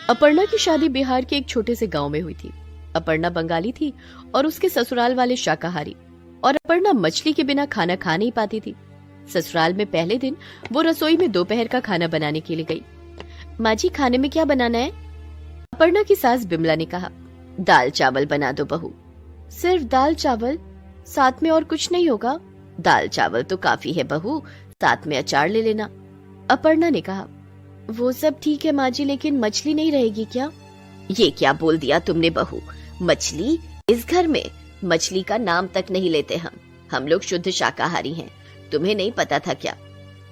अपर्णा की शादी बिहार के एक छोटे से गांव में हुई थी। अपर्णा बंगाली थी और उसके ससुराल वाले शाकाहारी, और अपर्णा मछली के बिना खाना खा नहीं पाती थी। ससुराल में पहले दिन वो रसोई में दोपहर का खाना बनाने के लिए गई। माँ जी, खाने में क्या बनाना है? अपर्णा की सास बिमला ने कहा। दाल चावल बना दो बहू। सिर्फ दाल चावल? साथ में और कुछ नहीं होगा? दाल चावल तो काफी है बहू, साथ में अचार ले लेना। अपर्णा ने कहा। वो सब ठीक है माँ जी, लेकिन मछली नहीं रहेगी क्या? ये क्या बोल दिया तुमने बहू? मछली इस घर में? मछली का नाम तक नहीं लेते हम लोग शुद्ध शाकाहारी हैं। तुम्हें नहीं पता था क्या?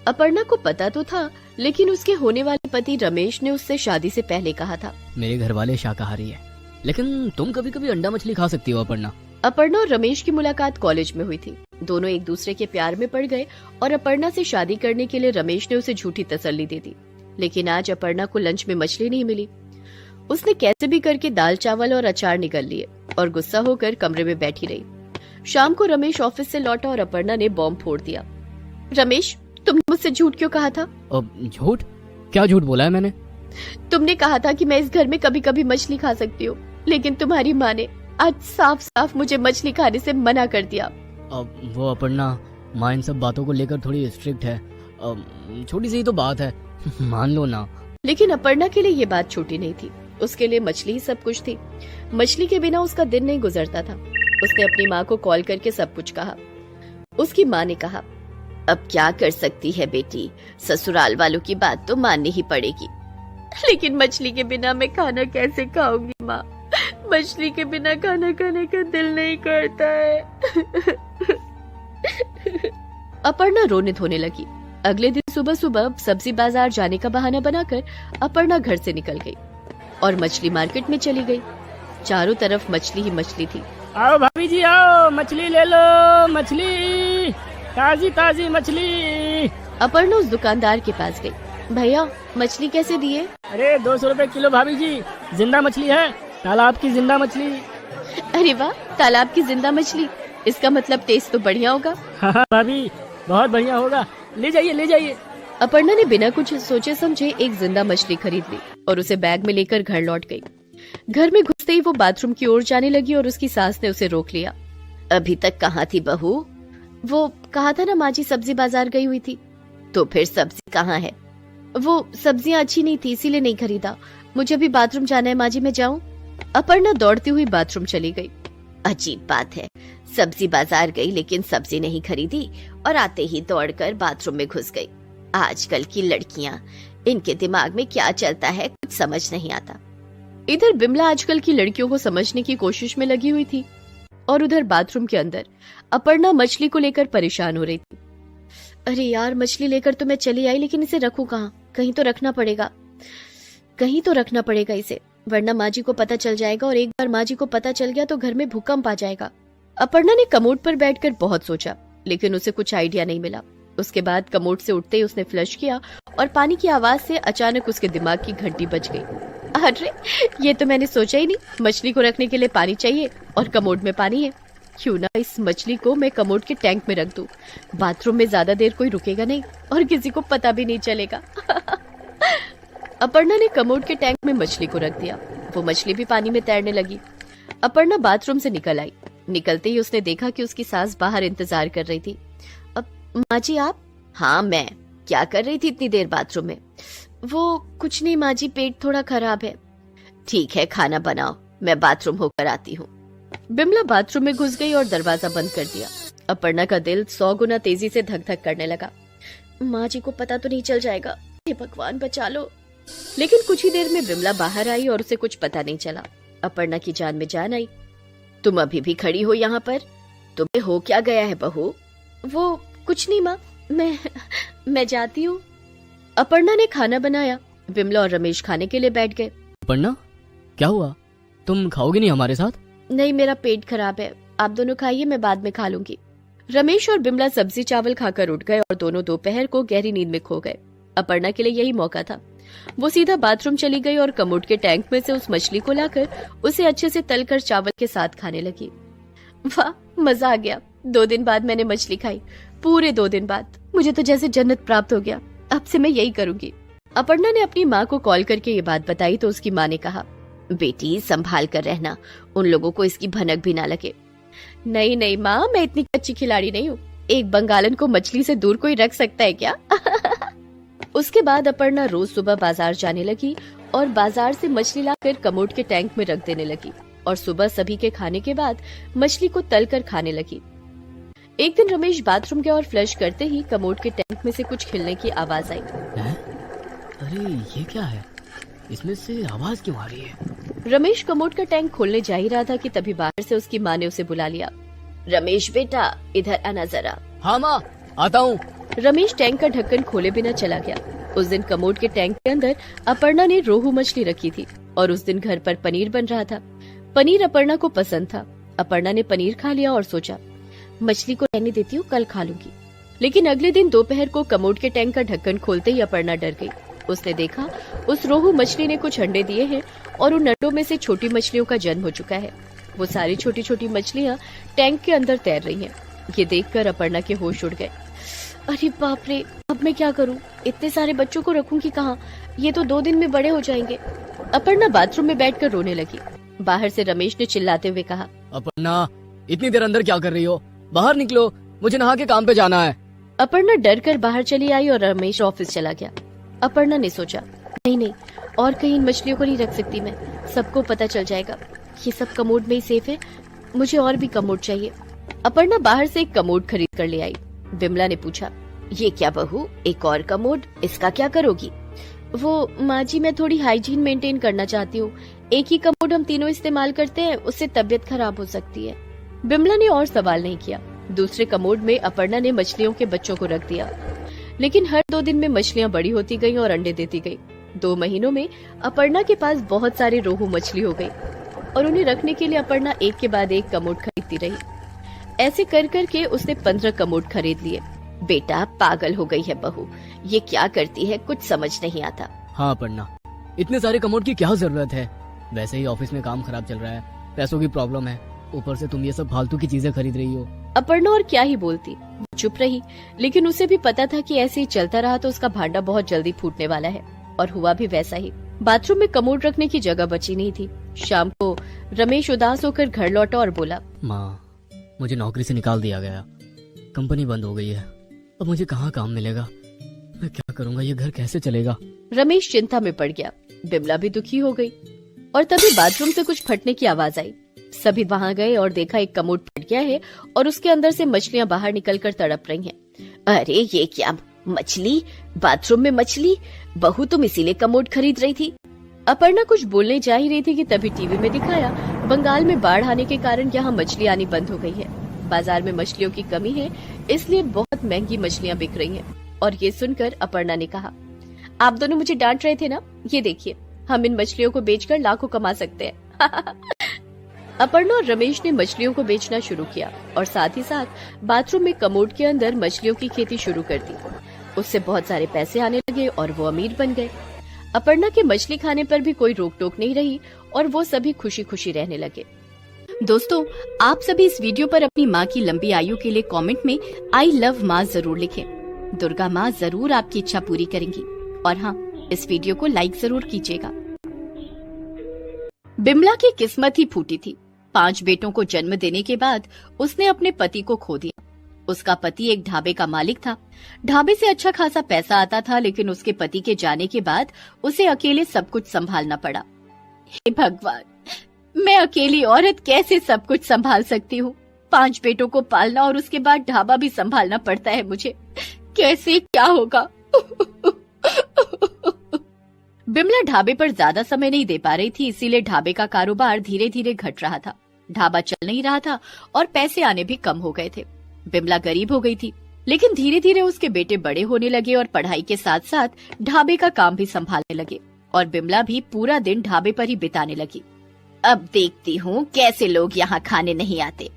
अपर्णा को पता तो था, लेकिन उसके होने वाले पति रमेश ने उससे शादी से पहले कहा था, मेरे घर वाले शाकाहारी हैं, लेकिन तुम कभी कभी अंडा मछली खा सकती हो अपर्णा। अपर्णा और रमेश की मुलाकात कॉलेज में हुई थी। दोनों एक दूसरे के प्यार में पड़ गए और अपर्णा से शादी करने के लिए रमेश ने उसे झूठी तसल्ली दे दी। लेकिन आज अपर्णा को लंच में मछली नहीं मिली। उसने कैसे भी करके दाल चावल और अचार निकल लिए और गुस्सा होकर कमरे में बैठी रही। शाम को रमेश ऑफिस से लौटा और अपर्णा ने बॉम्ब फोड़ दिया। रमेश, तुमने मुझसे झूठ क्यों कहा था? झूठ? क्या झूठ बोला है मैंने? तुमने कहा था कि मैं इस घर में कभी कभी मछली खा सकती हूँ, लेकिन तुम्हारी माँ ने आज साफ साफ मुझे मछली खाने से मना कर दिया। वो अपर्णा, माँ इन सब बातों को लेकर थोड़ी स्ट्रिक्ट है। छोटी सी तो बात है, मान लो ना। लेकिन अपर्णा के लिए ये बात छोटी नहीं थी। उसके लिए मछली ही सब कुछ थी। मछली के बिना उसका दिन नहीं गुजरता था। उसने अपनी माँ को कॉल करके सब कुछ कहा। उसकी माँ ने कहा, अब क्या कर सकती है बेटी, ससुराल वालों की बात तो माननी ही पड़ेगी। लेकिन मछली के बिना मैं खाना कैसे खाऊंगी माँ? मछली के बिना खाना खाने का दिल नहीं करता है। अपर्णा रोने धोने लगी। अगले दिन सुबह सुबह सब्जी बाजार जाने का बहाना बनाकर अपर्णा घर से निकल गई और मछली मार्केट में चली गई। चारों तरफ मछली ही मछली थी। आओ भाभी जी आओ, मछली ले लो, मछली ताजी ताजी मछली। अपर्णा उस दुकानदार के पास गई। भैया, मछली कैसे दिए? अरे 200 रुपए किलो भाभी जी, जिंदा मछली है, तालाब की जिंदा मछली। अरे वाह, तालाब की जिंदा मछली, इसका मतलब टेस्ट तो बढ़िया होगा। हाँ भाभी, बहुत बढ़िया होगा, ले जाइए ले जाइए। अपर्णा ने बिना कुछ सोचे समझे एक जिंदा मछली खरीद ली और उसे बैग में लेकर घर लौट गई। घर में घुसते ही वो बाथरूम की ओर जाने लगी और उसकी सास ने उसे रोक लिया। अभी तक कहाँ थी बहू? वो कहा था ना माँ जी सब्जी बाजार गई हुई थी। तो फिर सब्जी कहाँ है? वो सब्जियाँ अच्छी नहीं थी, इसीलिए नहीं खरीदा। मुझे अभी बाथरूम जाना है माँ जी, मैं जाऊँ? अपर्णा दौड़ती हुई बाथरूम चली गई। अजीब बात है, सब्जी बाजार गई लेकिन सब्जी नहीं खरीदी और आते ही दौड़कर बाथरूम में घुस गई। आजकल की लड़कियां, इनके दिमाग में क्या चलता है कुछ समझ नहीं आता। इधर बिमला आजकल की लड़कियों को समझने की कोशिश में लगी हुई थी और उधर बाथरूम के अंदर अपर्णा मछली को लेकर परेशान हो रही थी। अरे यार, मछली लेकर तो मैं चली आई, लेकिन इसे रखूं कहाँ? कहीं तो रखना पड़ेगा इसे, वरना माँ जी को पता चल जाएगा और एक बार माँ जी को पता चल गया तो घर में भूकंप आ जाएगा। अपर्णा ने कमोड पर बैठकर बहुत सोचा, लेकिन उसे कुछ आइडिया नहीं मिला। उसके बाद कमोड से उठते ही उसने फ्लश किया और पानी की आवाज से अचानक उसके दिमाग की घंटी बज गई। अरे, ये तो मैंने सोचा ही नहीं, मछली को रखने के लिए पानी चाहिए और कमोड में पानी है। क्यों ना इस मछली को मैं कमोड के टैंक में रख दूं। बाथरूम में ज्यादा देर कोई रुकेगा नहीं और किसी को पता भी नहीं चलेगा। अपर्णा ने कमोड के टैंक में मछली को रख दिया। वो मछली भी पानी में तैरने लगी। अपर्णा बाथरूम से निकल आई। निकलते ही उसने देखा कि उसकी सास बाहर इंतजार कर रही थी। माँ जी आप? हाँ मैं। क्या कर रही थी इतनी देर बाथरूम में? वो कुछ नहीं माँ जी, पेट थोड़ा खराब है। ठीक है, खाना बनाओ, मैं बाथरूम होकर आती हूँ। बिमला बाथरूम में घुस गई और दरवाजा बंद कर दिया। अपर्णा का दिल 100 गुना तेजी से धक धक करने लगा। माँ जी को पता तो नहीं चल जाएगा? हे भगवान बचा लो। लेकिन कुछ ही देर में बिमला बाहर आई और उसे कुछ पता नहीं चला। अपर्णा की जान में जान आई। तुम अभी भी खड़ी हो यहाँ पर? तुम्हें हो क्या गया है बहू? वो कुछ नहीं माँ, मैं जाती हूँ। अपर्णा ने खाना बनाया। बिमला और रमेश खाने के लिए बैठ गए। अपर्णा, क्या हुआ? तुम खाओगी नहीं हमारे साथ? नहीं, मेरा पेट खराब है, आप दोनों खाइए, मैं बाद में खा लूंगी। रमेश और बिमला सब्जी चावल खाकर उठ गए और दोनों दोपहर को गहरी नींद में खो गए। अपर्णा के लिए यही मौका था। वो सीधा बाथरूम चली गई और कमोड के टैंक में से उस मछली को लाकर उसे अच्छे से तलकर चावल के साथ खाने लगी। वाह, मजा आ गया। 2 दिन बाद मैंने मछली खाई, पूरे 2 दिन बाद। मुझे तो जैसे जन्नत प्राप्त हो गया। अब से मैं यही करूंगी। अपर्णा ने अपनी माँ को कॉल करके ये बात बताई तो उसकी माँ ने कहा, बेटी संभाल कर रहना, उन लोगों को इसकी भनक भी ना लगे। नहीं नहीं माँ, मैं इतनी कच्ची खिलाड़ी नहीं हूँ, एक बंगालन को मछली से दूर कोई रख सकता है क्या? उसके बाद अपर्णा रोज सुबह बाजार जाने लगी और बाजार से मछली लाकर कमोड के टैंक में रख देने लगी और सुबह सभी के खाने के बाद मछली को तल कर खाने लगी। एक दिन रमेश बाथरूम गया और फ्लश करते ही कमोड के टैंक में से कुछ खिलने की आवाज आई। अरे ये क्या है, इसमें से आवाज क्यों आ रही है? रमेश कमोड का टैंक खोलने जा ही रहा था कि तभी बाहर से उसकी माँ ने उसे बुला लिया। रमेश बेटा, इधर आना जरा। हाँ माँ, आता हूँ। रमेश टैंक का ढक्कन खोले बिना चला गया। उस दिन कमोड के टैंक के अंदर अपर्णा ने रोहू मछली रखी थी और उस दिन घर पर पनीर बन रहा था। पनीर अपर्णा को पसंद था। अपर्णा ने पनीर खा लिया और सोचा, मछली को रहने देती हूँ, कल खा लूंगी। लेकिन अगले दिन दोपहर को कमोड के टैंक का ढक्कन खोलते ही अपर्णा डर गई। उसने देखा उस रोहू मछली ने कुछ अंडे दिए हैं और उन अंडों में से छोटी मछलियों का जन्म हो चुका है। वो सारी छोटी छोटी मछलियाँ टैंक के अंदर तैर रही हैं। ये देखकर अपर्णा के होश उड़ गए। अरे बाप रे, अब मैं क्या करूं? इतने सारे बच्चों को रखूंगी कहाँ? ये तो 2 दिन में बड़े हो जाएंगे। अपर्णा बाथरूम में बैठकर रोने लगी। बाहर से रमेश ने चिल्लाते हुए कहा, अपर्णा इतनी देर अंदर क्या कर रही हो? बाहर निकलो, मुझे नहा के काम पे जाना है। अपर्णा डर कर बाहर चली आई और रमेश ऑफिस चला गया। अपर्णा ने सोचा, नहीं नहीं, और कहीं इन मछलियों को नहीं रख सकती मैं, सबको पता चल जाएगा। ये सब कमोड में ही सेफ है, मुझे और भी कमोड चाहिए। अपर्णा बाहर से एक कमोड खरीद कर ले आई। बिमला ने पूछा, ये क्या बहू, एक और कमोड, इसका क्या करोगी? वो माँ जी, मैं थोड़ी हाइजीन मेंटेन करना चाहती हूँ। एक ही कमोड हम तीनों इस्तेमाल करते हैं, उससे तबीयत खराब हो सकती है। बिमला ने और सवाल नहीं किया। दूसरे कमोड में अपर्णा ने मछलियों के बच्चों को रख दिया। लेकिन हर 2 दिन में मछलियाँ बड़ी होती गईं और अंडे देती गईं। 2 महीनों में अपर्णा के पास बहुत सारी रोहू मछली हो गई और उन्हें रखने के लिए अपर्णा एक के बाद एक कमोड खरीदती रही। ऐसे कर करके उसने 15 कमोड खरीद लिए। बेटा, पागल हो गई है बहू, ये क्या करती है, कुछ समझ नहीं आता। हाँ अपर्णा, इतने सारे कमोड की क्या जरूरत है? वैसे ही ऑफिस में काम खराब चल रहा है, पैसों की प्रॉब्लम है, ऊपर से तुम ये सब फालतू की चीजें खरीद रही हो। अपर्णा और क्या ही बोलती, चुप रही। लेकिन उसे भी पता था कि ऐसे ही चलता रहा तो उसका भांडा बहुत जल्दी फूटने वाला है, और हुआ भी वैसा ही। बाथरूम में कमोड रखने की जगह बची नहीं थी। शाम को रमेश उदास होकर घर लौटा और बोला, माँ, मुझे नौकरी से निकाल दिया गया, कंपनी बंद हो गई है, अब मुझे कहाँ काम मिलेगा? मैं क्या करूँगा? ये घर कैसे चलेगा? रमेश चिंता में पड़ गया। बिमला भी दुखी हो गई और तभी बाथरूम से कुछ फटने की आवाज आई। सभी वहां गए और देखा एक कमोड फट गया है और उसके अंदर से मछलियां बाहर निकलकर तड़प रही हैं। अरे ये क्या, मछली? बाथरूम में मछली? बहू, तुम इसीलिए कमोड खरीद रही थी? अपर्णा कुछ बोलने जा ही रही थी कि तभी टीवी में दिखाया, बंगाल में बाढ़ आने के कारण यहाँ मछली आनी बंद हो गई है। बाजार में मछलियों की कमी है, इसलिए बहुत महंगी मछलियाँ बिक रही हैं। और ये सुनकर अपर्णा ने कहा, आप दोनों मुझे डांट रहे थे ना, ये देखिए, हम इन मछलियों को बेचकर लाखों कमा सकते हैं। अपर्णा और रमेश ने मछलियों को बेचना शुरू किया और साथ ही साथ बाथरूम में कमोड के अंदर मछलियों की खेती शुरू कर दी। उससे बहुत सारे पैसे आने लगे और वो अमीर बन गए। अपर्णा के मछली खाने पर भी कोई रोक टोक नहीं रही और वो सभी खुशी खुशी रहने लगे। दोस्तों, आप सभी इस वीडियो पर अपनी माँ की लंबी आयु के लिए कमेंट में आई लव माँ जरूर लिखें। दुर्गा माँ जरूर आपकी इच्छा पूरी करेंगी। और हाँ, इस वीडियो को लाइक जरूर कीजिएगा। बिमला की किस्मत ही फूटी थी। 5 बेटों को जन्म देने के बाद उसने अपने पति को खो दिया। उसका पति एक ढाबे का मालिक था। ढाबे से अच्छा खासा पैसा आता था, लेकिन उसके पति के जाने के बाद उसे अकेले सब कुछ संभालना पड़ा। हे भगवान, मैं अकेली औरत कैसे सब कुछ संभाल सकती हूँ? 5 बेटों को पालना और उसके बाद ढाबा भी संभालना पड़ता है मुझे। कैसे क्या होगा? बिमला ढाबे पर ज्यादा समय नहीं दे पा रही थी, इसीलिए ढाबे का कारोबार धीरे धीरे घट रहा था। ढाबा चल नहीं रहा था और पैसे आने भी कम हो गए थे। बिमला गरीब हो गई थी, लेकिन धीरे धीरे उसके बेटे बड़े होने लगे और पढ़ाई के साथ साथ ढाबे का काम भी संभालने लगे और बिमला भी पूरा दिन ढाबे पर ही बिताने लगी। अब देखती हूँ कैसे लोग यहाँ खाने नहीं आते।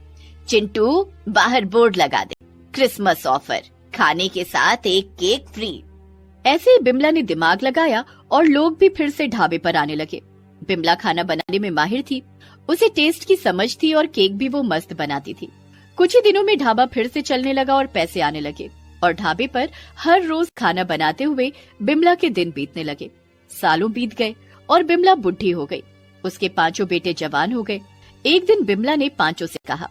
चिंटू, बाहर बोर्ड लगा दे, क्रिसमस ऑफर, खाने के साथ एक केक फ्री। ऐसे ही बिमला ने दिमाग लगाया और लोग भी फिर से ढाबे पर आने लगे। बिमला खाना बनाने में माहिर थी, उसे टेस्ट की समझ थी और केक भी वो मस्त बनाती थी। कुछ ही दिनों में ढाबा फिर से चलने लगा और पैसे आने लगे। और ढाबे पर हर रोज खाना बनाते हुए बिमला के दिन बीतने लगे। सालों बीत गए और बिमला बुढ़ी हो गई। उसके 5 बेटे जवान हो गए। एक दिन बिमला ने 5 से कहा,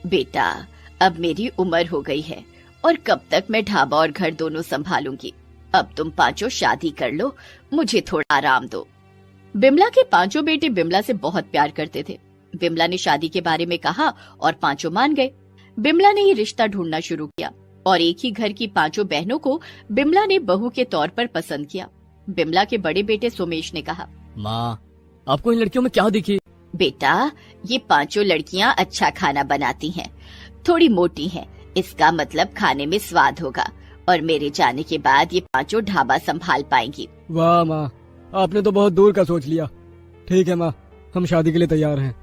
बेटा अब मेरी उम्र हो गई है और कब तक मैं ढाबा और घर दोनों संभालूंगी। अब तुम 5 शादी कर लो, मुझे थोड़ा आराम दो। बिमला के 5 बेटे बिमला से बहुत प्यार करते थे। बिमला ने शादी के बारे में कहा और 5 मान गए। बिमला ने ये रिश्ता ढूंढना शुरू किया और एक ही घर की 5 बहनों को बिमला ने बहू के तौर पर पसंद किया। बिमला के बड़े बेटे सोमेश ने कहा, माँ आपको इन लड़कियों में क्या दिखी? बेटा ये 5 लड़कियां अच्छा खाना बनाती हैं, थोड़ी मोटी हैं, इसका मतलब खाने में स्वाद होगा और मेरे जाने के बाद ये 5 ढाबा संभाल पाएंगी। वाह माँ, आपने तो बहुत दूर का सोच लिया। ठीक है माँ, हम शादी के लिए तैयार हैं।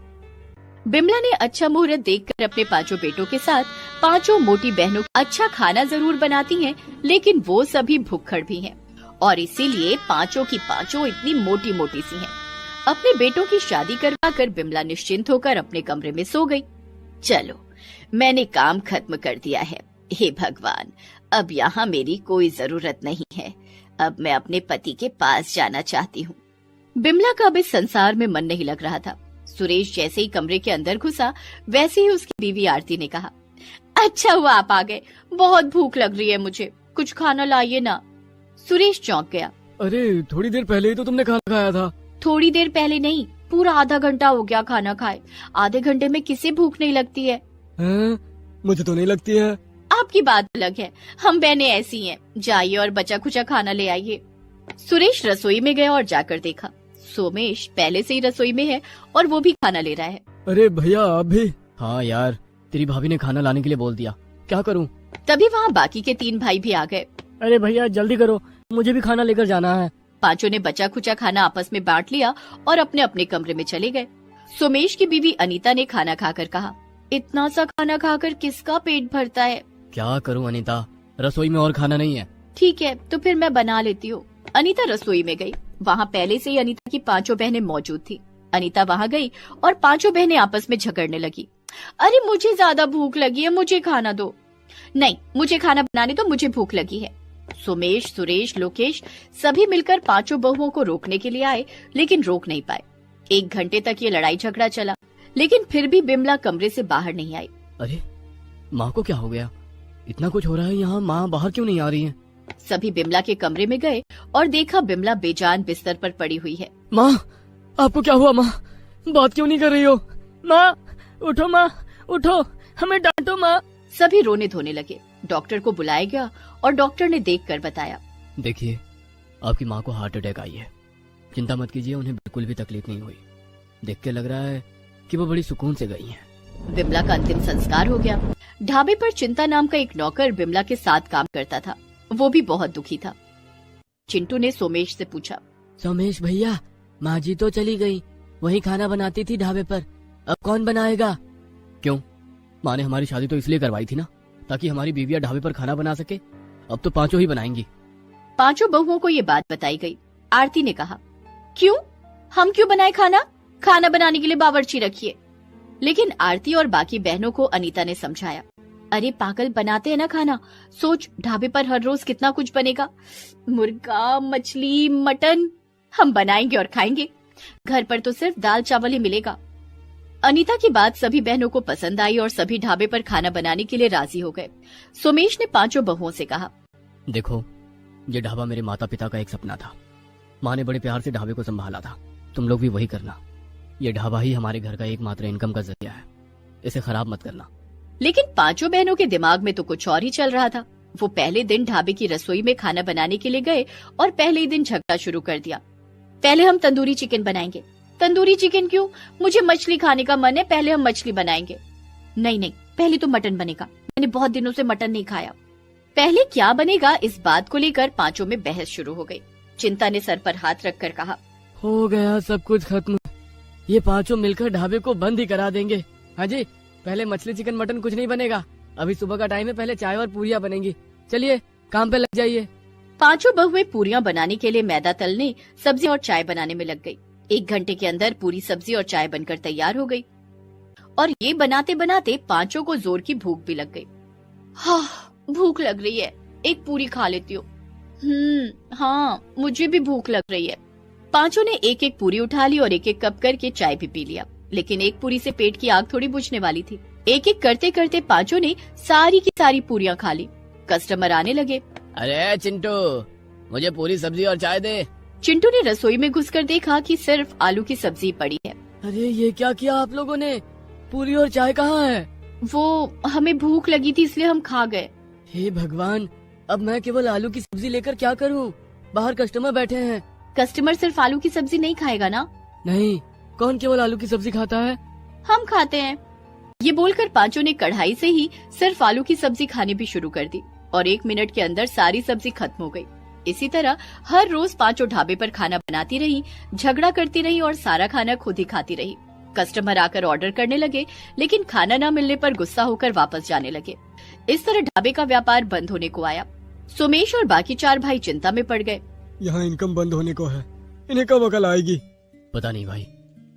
बिमला ने अच्छा मुहूर्त देखकर अपने 5 बेटों के साथ 5 मोटी बहनों को अच्छा खाना जरूर बनाती हैं, लेकिन वो सभी भुक्खड़ भी हैं और इसीलिए 5 की 5 इतनी मोटी मोटी सी हैं। अपने बेटों की शादी करवाकर बिमला निश्चिंत होकर अपने कमरे में सो गई। चलो मैंने काम खत्म कर दिया है। हे भगवान, अब यहाँ मेरी कोई जरूरत नहीं है। अब मैं अपने पति के पास जाना चाहती हूँ। बिमला का अब इस संसार में मन नहीं लग रहा था। सुरेश जैसे ही कमरे के अंदर घुसा, वैसे ही उसकी बीवी आरती ने कहा, अच्छा हुआ आप आ गए, बहुत भूख लग रही है मुझे, कुछ खाना लाइए ना। सुरेश चौंक गया। अरे थोड़ी देर पहले ही तो तुमने खाना खाया था। थोड़ी देर पहले नहीं, पूरा आधा घंटा हो गया खाना खाए। आधे घंटे में किसे भूख नहीं लगती है? मुझे तो नहीं लगती है। आपकी बात अलग है, हम बहनें ऐसी हैं। जाइए और बचा खुचा खाना ले आइए। सुरेश रसोई में गया और जाकर देखा सोमेश पहले से ही रसोई में है और वो भी खाना ले रहा है। अरे भैया आप भी? हाँ यार, तेरी भाभी ने खाना लाने के लिए बोल दिया, क्या करूँ? तभी वहाँ बाकी के 3 भाई भी आ गए। अरे भैया जल्दी करो, मुझे भी खाना लेकर जाना है। 5 ने बचा खुचा खाना आपस में बांट लिया और अपने अपने कमरे में चले गए। सोमेश की बीवी अनीता ने खाना खाकर कहा, इतना सा खाना खाकर किसका पेट भरता है? क्या करूं अनीता, रसोई में और खाना नहीं है। ठीक है तो फिर मैं बना लेती हूँ। अनीता रसोई में गई। वहाँ पहले से ही अनीता की 5 बहनें मौजूद थी। अनीता वहाँ गई और 5 बहनें आपस में झगड़ने लगी। अरे मुझे ज्यादा भूख लगी है, मुझे खाना दो। नहीं, मुझे खाना बनाने दो, मुझे भूख लगी है। सोमेश, सुरेश, लोकेश सभी मिलकर 5 बहुओं को रोकने के लिए आए, लेकिन रोक नहीं पाए। 1 घंटे तक ये लड़ाई झगड़ा चला, लेकिन फिर भी बिमला कमरे से बाहर नहीं आई। अरे माँ को क्या हो गया? इतना कुछ हो रहा है यहाँ, माँ बाहर क्यों नहीं आ रही है? सभी बिमला के कमरे में गए और देखा बिमला बेजान बिस्तर पर पड़ी हुई है। माँ आपको क्या हुआ? माँ बात क्यों नहीं कर रही हो? माँ उठो, माँ उठो, हमें डांटो माँ। सभी रोने धोने लगे। डॉक्टर को बुलाया गया और डॉक्टर ने देखकर बताया, देखिए आपकी माँ को हार्ट अटैक आई है, चिंता मत कीजिए, उन्हें बिल्कुल भी तकलीफ नहीं हुई। देख के लग रहा है कि वो बड़ी सुकून से गई हैं। बिमला का अंतिम संस्कार हो गया। ढाबे पर चिंता नाम का एक नौकर बिमला के साथ काम करता था। वो भी बहुत दुखी था। चिंटू ने सोमेश से पूछा, सोमेश भैया, माँ जी तो चली गई, वही खाना बनाती थी ढाबे पर, अब कौन बनाएगा? क्यों, माँ ने हमारी शादी तो इसलिए करवाई थी ना, ताकि हमारी बीवियां ढाबे पर खाना बना सके। अब तो 5 ही बनाएंगी। 5 बहुओं को ये बात बताई गई। आरती ने कहा, क्यों, हम क्यों बनाए खाना? खाना बनाने के लिए बावर्ची रखिए। लेकिन आरती और बाकी बहनों को अनीता ने समझाया, अरे पागल, बनाते हैं ना खाना, सोच ढाबे पर हर रोज कितना कुछ बनेगा, मुर्गा, मछली, मटन, हम बनाएंगे और खाएंगे। घर पर तो सिर्फ दाल चावल ही मिलेगा। अनीता की बात सभी बहनों को पसंद आई और सभी ढाबे पर खाना बनाने के लिए राजी हो गए। सोमेश ने 5 बहुओं से कहा, देखो ये ढाबा मेरे माता पिता का एक सपना था, माँ ने बड़े प्यार से ढाबे को संभाला था, तुम लोग भी वही करना। ये ढाबा ही हमारे घर का एकमात्र इनकम का जरिया है, इसे खराब मत करना। लेकिन 5 बहनों के दिमाग में तो कुछ और ही चल रहा था। वो पहले दिन ढाबे की रसोई में खाना बनाने के लिए गए और पहले ही दिन झगड़ा शुरू कर दिया। पहले हम तंदूरी चिकन बनाएंगे। तंदूरी चिकन क्यों, मुझे मछली खाने का मन है, पहले हम मछली बनाएंगे। नहीं नहीं, पहले तो मटन बनेगा, मैंने बहुत दिनों से मटन नहीं खाया। पहले क्या बनेगा, इस बात को लेकर 5 में बहस शुरू हो गई। चिंता ने सर पर हाथ रखकर कहा, हो गया सब कुछ खत्म, ये 5 मिलकर ढाबे को बंद ही करा देंगे। हाँ जी, पहले मछली चिकन मटन कुछ नहीं बनेगा, अभी सुबह का टाइम है, पहले चाय और पूरियां बनेंगी, चलिए काम पे लग जाइए। 5 बहुएं पूरियां बनाने के लिए मैदा तलने, सब्जी और चाय बनाने में लग गई। 1 घंटे के अंदर पूरी सब्जी और चाय बनकर तैयार हो गई और ये बनाते बनाते 5 को जोर की भूख भी लग गई। हाँ, भूख लग रही है, एक पूरी खा लेती हूँ। हाँ, मुझे भी भूख लग रही है। पांचों ने एक एक पूरी उठा ली और एक एक कप करके चाय भी पी लिया, लेकिन एक पूरी से पेट की आग थोड़ी बुझने वाली थी। एक एक करते करते पांचों ने सारी की सारी पूरियां खा ली। कस्टमर आने लगे। अरे चिंटू, मुझे पूरी सब्जी और चाय दे। चिंटू ने रसोई में घुसकर देखा कि सिर्फ आलू की सब्जी पड़ी है। अरे ये क्या किया आप लोगों ने? पूरी और चाय कहाँ है? वो हमें भूख लगी थी इसलिए हम खा गए। हे भगवान, अब मैं केवल आलू की सब्जी लेकर क्या करूं? बाहर कस्टमर बैठे हैं। कस्टमर सिर्फ आलू की सब्जी नहीं खाएगा ना? नहीं, कौन केवल आलू की सब्जी खाता है? हम खाते हैं। ये बोलकर पांचों ने कढ़ाई से ही सिर्फ आलू की सब्जी खानी भी शुरू कर दी और 1 मिनट के अंदर सारी सब्जी खत्म हो गई। इसी तरह हर रोज पांचों ढाबे पर खाना बनाती रही, झगड़ा करती रही और सारा खाना खुद ही खाती रही। कस्टमर आकर ऑर्डर करने लगे, लेकिन खाना न मिलने पर गुस्सा होकर वापस जाने लगे। इस तरह ढाबे का व्यापार बंद होने को आया। सुमेश और बाकी 4 भाई चिंता में पड़ गए। यहाँ इनकम बंद होने को है, इन्हें कब अकल आएगी? पता नहीं भाई,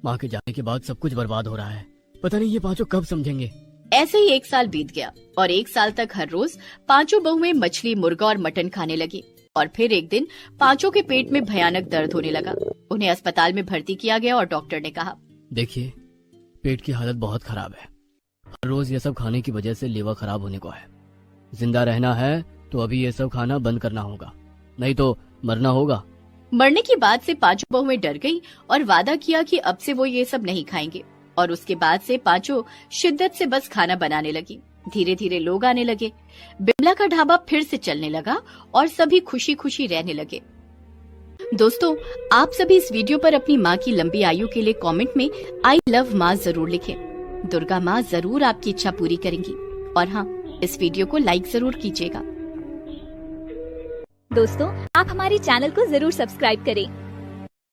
माँ के जाने के बाद सब कुछ बर्बाद हो रहा है। पता नहीं ये पांचों कब समझेंगे। ऐसे ही 1 साल बीत गया और 1 साल तक हर रोज पांचों बहुएं मछली, मुर्गा और मटन खाने लगी। और फिर एक दिन पांचों के पेट में भयानक दर्द होने लगा। उन्हें अस्पताल में भर्ती किया गया और डॉक्टर ने कहा, देखिए, पेट की हालत बहुत खराब है। हर रोज ये सब खाने की वजह से लीवर खराब होने को है। जिंदा रहना है तो अभी ये सब खाना बंद करना होगा, नहीं तो मरना होगा। मरने की बात से पांचों बहुएं डर गईं और वादा किया कि अब से वो ये सब नहीं खाएंगे। और उसके बाद से पांचों शिद्दत से बस खाना बनाने लगी। धीरे धीरे लोग आने लगे। बिमला का ढाबा फिर से चलने लगा और सभी खुशी खुशी रहने लगे। दोस्तों, आप सभी इस वीडियो पर अपनी माँ की लंबी आयु के लिए कमेंट में आई लव माँ जरूर लिखें। दुर्गा माँ जरूर आपकी इच्छा पूरी करेंगी। और हाँ, इस वीडियो को लाइक जरूर कीजिएगा। दोस्तों, आप हमारे चैनल को जरूर सब्सक्राइब करें